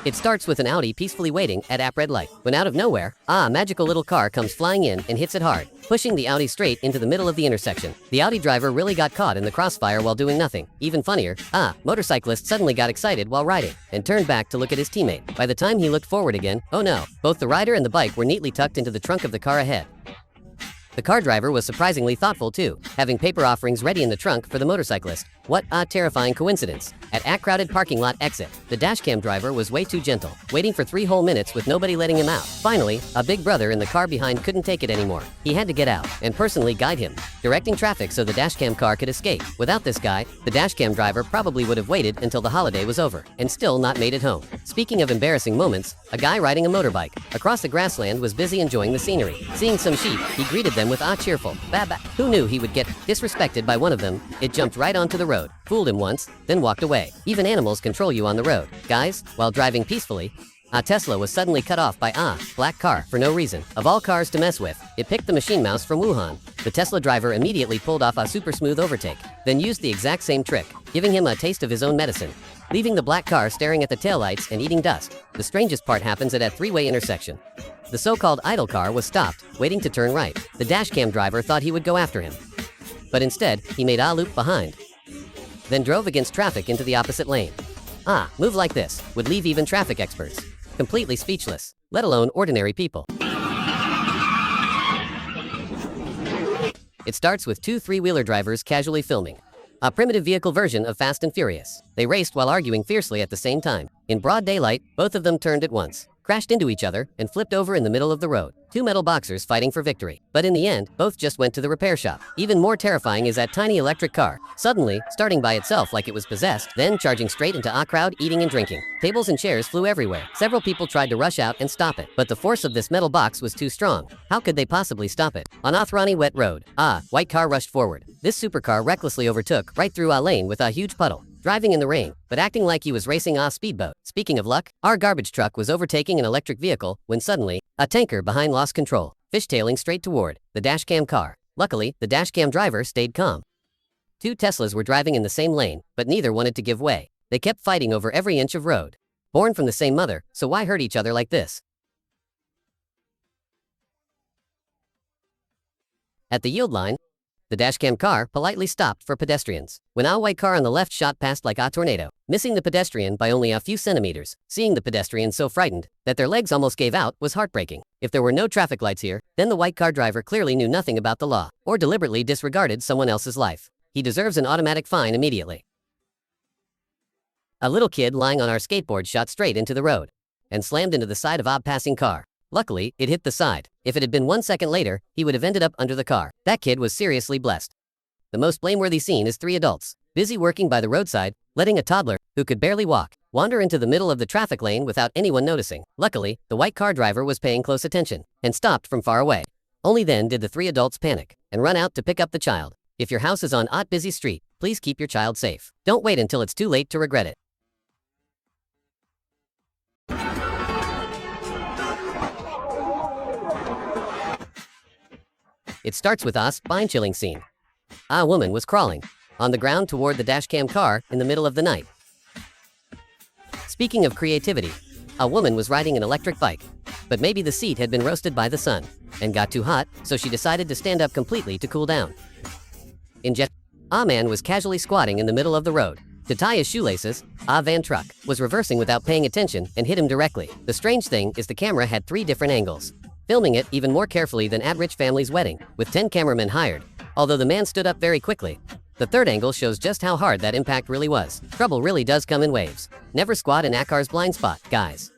It starts with an Audi peacefully waiting at a red light, when out of nowhere, a magical little car comes flying in and hits it hard, pushing the Audi straight into the middle of the intersection. The Audi driver really got caught in the crossfire while doing nothing. Even funnier, motorcyclist suddenly got excited while riding, and turned back to look at his teammate. By the time he looked forward again, oh no, both the rider and the bike were neatly tucked into the trunk of the car ahead. The car driver was surprisingly thoughtful too, having paper offerings ready in the trunk for the motorcyclist. What a terrifying coincidence. At a crowded parking lot exit, the dashcam driver was way too gentle, waiting for 3 whole minutes with nobody letting him out. Finally, a big brother in the car behind couldn't take it anymore. He had to get out and personally guide him, directing traffic so the dashcam car could escape. Without this guy, the dashcam driver probably would have waited until the holiday was over and still not made it home. Speaking of embarrassing moments, a guy riding a motorbike across the grassland was busy enjoying the scenery. Seeing some sheep, he greeted them with a cheerful "Baba." Who knew he would get disrespected by one of them? It jumped right onto the road, fooled him once, then walked away. Even animals control you on the road. Guys, while driving peacefully, a Tesla was suddenly cut off by a black car for no reason. Of all cars to mess with, it picked the machine mouse from Wuhan. The Tesla driver immediately pulled off a super smooth overtake, then used the exact same trick, giving him a taste of his own medicine, leaving the black car staring at the taillights and eating dust. The strangest part happens at a 3-way intersection. The so-called idle car was stopped, waiting to turn right. The dashcam driver thought he would go after him, but instead, he made a loop behind, then drove against traffic into the opposite lane. Move like this would leave even traffic experts completely speechless, let alone ordinary people. It starts with 2 3-wheeler drivers casually filming a primitive vehicle version of Fast and Furious. They raced while arguing fiercely at the same time. In broad daylight, both of them turned at once, crashed into each other, and flipped over in the middle of the road. 2 metal boxers fighting for victory. But in the end, both just went to the repair shop. Even more terrifying is that tiny electric car, suddenly starting by itself like it was possessed, then charging straight into a crowd eating and drinking. Tables and chairs flew everywhere. Several people tried to rush out and stop it, but the force of this metal box was too strong. How could they possibly stop it? On a throny wet road, a white car rushed forward. This supercar recklessly overtook right through a lane with a huge puddle, driving in the rain, but acting like he was racing a speedboat. Speaking of luck, our garbage truck was overtaking an electric vehicle when suddenly, a tanker behind lost control, fishtailing straight toward the dashcam car. Luckily, the dashcam driver stayed calm. 2 Teslas were driving in the same lane, but neither wanted to give way. They kept fighting over every inch of road. Born from the same mother, so why hurt each other like this? At the yield line, the dashcam car politely stopped for pedestrians, when a white car on the left shot past like a tornado, missing the pedestrian by only a few centimeters. Seeing the pedestrians so frightened that their legs almost gave out was heartbreaking. If there were no traffic lights here, then the white car driver clearly knew nothing about the law, or deliberately disregarded someone else's life. He deserves an automatic fine immediately. A little kid lying on our skateboard shot straight into the road and slammed into the side of a passing car. Luckily, it hit the side. If it had been 1 second later, he would have ended up under the car. That kid was seriously blessed. The most blameworthy scene is 3 adults, busy working by the roadside, letting a toddler, who could barely walk, wander into the middle of the traffic lane without anyone noticing. Luckily, the white car driver was paying close attention and stopped from far away. Only then did the 3 adults panic and run out to pick up the child. If your house is on a busy street, please keep your child safe. Don't wait until it's too late to regret it. It starts with a spine-chilling scene. A woman was crawling on the ground toward the dashcam car in the middle of the night. Speaking of creativity, a woman was riding an electric bike, but maybe the seat had been roasted by the sun and got too hot, so she decided to stand up completely to cool down. A man was casually squatting in the middle of the road. To tie his shoelaces, a van truck was reversing without paying attention and hit him directly. The strange thing is the camera had 3 different angles, filming it even more carefully than at rich family's wedding, with 10 cameramen hired, although the man stood up very quickly. The 3rd angle shows just how hard that impact really was. Trouble really does come in waves. Never squat in a car's blind spot, guys.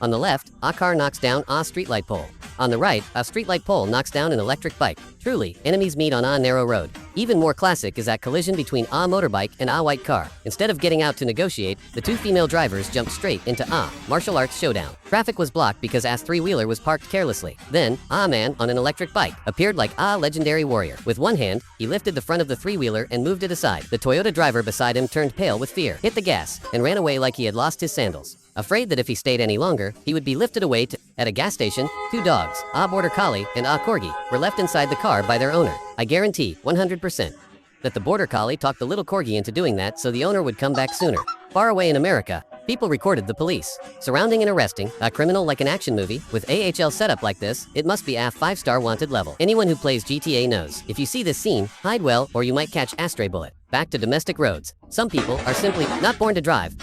On the left, a car knocks down a streetlight pole. On the right, a streetlight pole knocks down an electric bike. Truly, enemies meet on a narrow road. Even more classic is that collision between a motorbike and a white car. Instead of getting out to negotiate, the 2 female drivers jumped straight into a martial arts showdown. Traffic was blocked because a 3-wheeler was parked carelessly. Then, a man on an electric bike appeared like a legendary warrior. With one hand, he lifted the front of the 3-wheeler and moved it aside. The Toyota driver beside him turned pale with fear, hit the gas, and ran away like he had lost his sandals. Afraid that if he stayed any longer, he would be lifted away at a gas station. 2 dogs, a border collie and a corgi, were left inside the car by their owner. I guarantee 100% that the border collie talked the little corgi into doing that so the owner would come back sooner. Far away in America, people recorded the police surrounding and arresting a criminal like an action movie. With AHL setup like this, it must be a 5-star wanted level. Anyone who plays GTA knows. If you see this scene, hide well or you might catch a stray bullet. Back to domestic roads. Some people are simply not born to drive.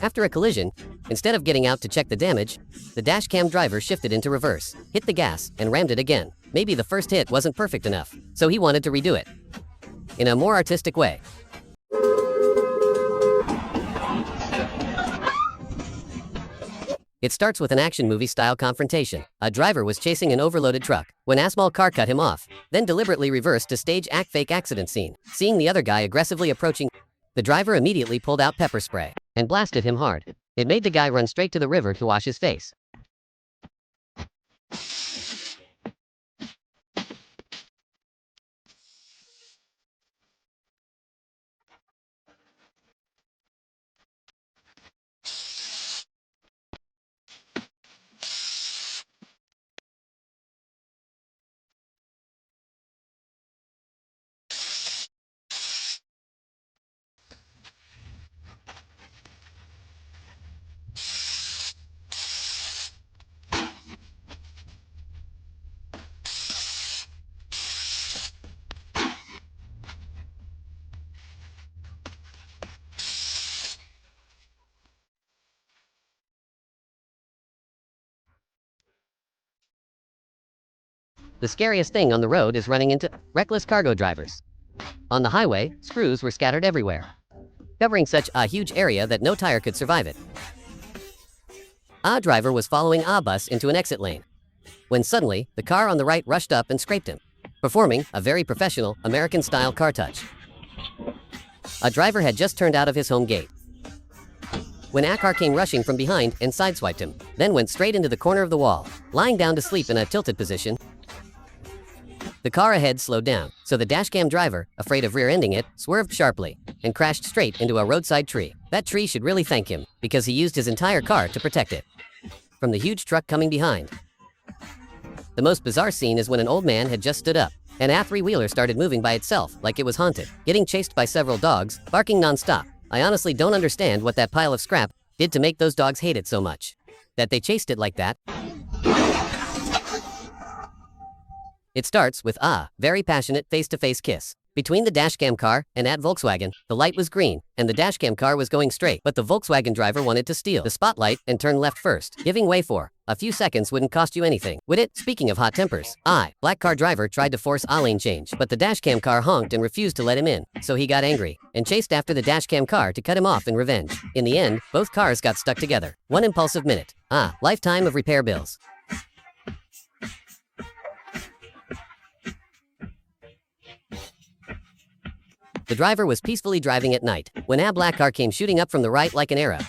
After a collision, instead of getting out to check the damage, the dashcam driver shifted into reverse, hit the gas, and rammed it again. Maybe the first hit wasn't perfect enough, so he wanted to redo it in a more artistic way. It starts with an action movie-style confrontation. A driver was chasing an overloaded truck when a small car cut him off, then deliberately reversed to stage a fake accident scene. Seeing the other guy aggressively approaching, the driver immediately pulled out pepper spray and blasted him hard. It made the guy run straight to the river to wash his face. The scariest thing on the road is running into reckless cargo drivers. On the highway, screws were scattered everywhere, covering such a huge area that no tire could survive it. A driver was following a bus into an exit lane, when suddenly, the car on the right rushed up and scraped him, performing a very professional, American-style car touch. A driver had just turned out of his home gate when a car came rushing from behind and sideswiped him, then went straight into the corner of the wall, lying down to sleep in a tilted position. The car ahead slowed down, so the dashcam driver, afraid of rear-ending it, swerved sharply and crashed straight into a roadside tree. That tree should really thank him, because he used his entire car to protect it from the huge truck coming behind. The most bizarre scene is when an old man had just stood up, and a three-wheeler started moving by itself like it was haunted, getting chased by several dogs, barking non-stop. I honestly don't understand what that pile of scrap did to make those dogs hate it so much that they chased it like that. It starts with a very passionate face-to-face kiss between the dashcam car and that Volkswagen. The light was green, and the dashcam car was going straight, but the Volkswagen driver wanted to steal the spotlight and turn left first, giving way for a few seconds wouldn't cost you anything, would it? Speaking of hot tempers, black car driver tried to force a lane change, but the dashcam car honked and refused to let him in, so he got angry and chased after the dashcam car to cut him off in revenge. In the end, both cars got stuck together. One impulsive minute. Lifetime of repair bills. The driver was peacefully driving at night when a black car came shooting up from the right like an arrow,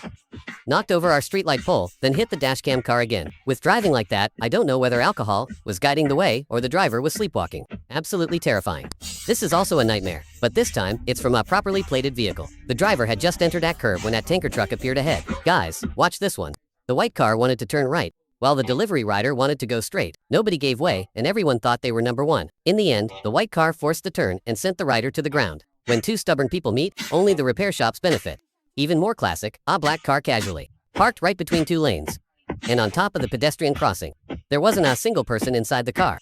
knocked over our streetlight pole, then hit the dashcam car again. With driving like that, I don't know whether alcohol was guiding the way or the driver was sleepwalking. Absolutely terrifying. This is also a nightmare, but this time, it's from a properly plated vehicle. The driver had just entered that curve when that tanker truck appeared ahead. Guys, watch this one. The white car wanted to turn right, while the delivery rider wanted to go straight. Nobody gave way, and everyone thought they were number one. In the end, the white car forced the turn and sent the rider to the ground. When two stubborn people meet, only the repair shops benefit. Even more classic, a black car casually parked right between two lanes and on top of the pedestrian crossing. There wasn't a single person inside the car.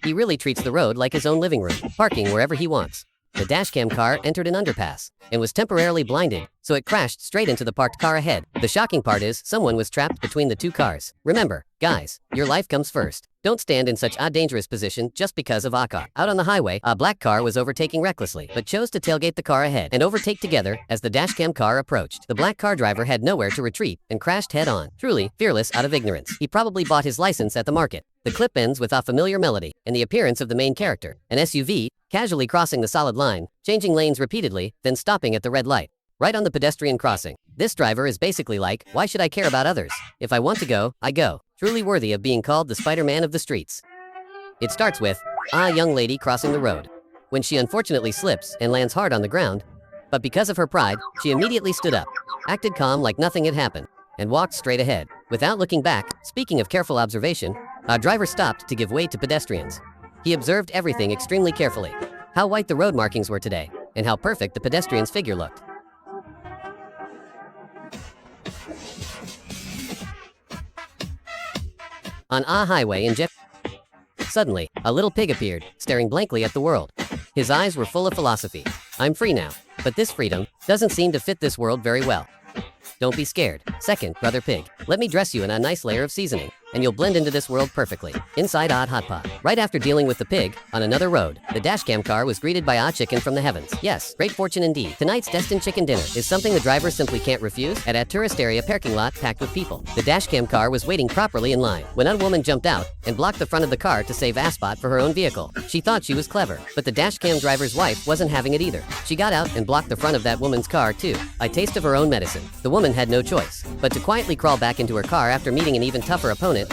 He really treats the road like his own living room, parking wherever he wants. The dashcam car entered an underpass and was temporarily blinded, so it crashed straight into the parked car ahead. The shocking part is someone was trapped between the two cars. Remember, guys, your life comes first. Don't stand in such a dangerous position just because of a car. Out on the highway, a black car was overtaking recklessly, but chose to tailgate the car ahead and overtake together as the dashcam car approached. The black car driver had nowhere to retreat and crashed head-on. Truly, fearless out of ignorance. He probably bought his license at the market. The clip ends with a familiar melody and the appearance of the main character, an SUV, casually crossing the solid line, changing lanes repeatedly, then stopping at the red light, right on the pedestrian crossing. This driver is basically like, why should I care about others? If I want to go, I go. Truly worthy of being called the Spider-Man of the streets. It starts with a young lady crossing the road, when she unfortunately slips and lands hard on the ground, but because of her pride, she immediately stood up, acted calm like nothing had happened, and walked straight ahead, without looking back. Speaking of careful observation, a driver stopped to give way to pedestrians. He observed everything extremely carefully, how white the road markings were today, and how perfect the pedestrian's figure looked. On a highway in Suddenly, a little pig appeared, staring blankly at the world. His eyes were full of philosophy. I'm free now, but this freedom doesn't seem to fit this world very well. Don't be scared. Second, Brother Pig, let me dress you in a nice layer of seasoning, and you'll blend into this world perfectly. Inside Odd Hot Pot. Right after dealing with the pig, on another road, the Dashcam car was greeted by a chicken from the heavens. Yes, great fortune indeed. Tonight's destined chicken dinner is something the driver simply can't refuse at a tourist area parking lot packed with people. The Dashcam car was waiting properly in line when a woman jumped out and blocked the front of the car to save a spot for her own vehicle. She thought she was clever, but the Dashcam driver's wife wasn't having it either. She got out and blocked the front of that woman's car too. A taste of her own medicine. The woman had no choice but to quietly crawl back into her car after meeting an even tougher opponent,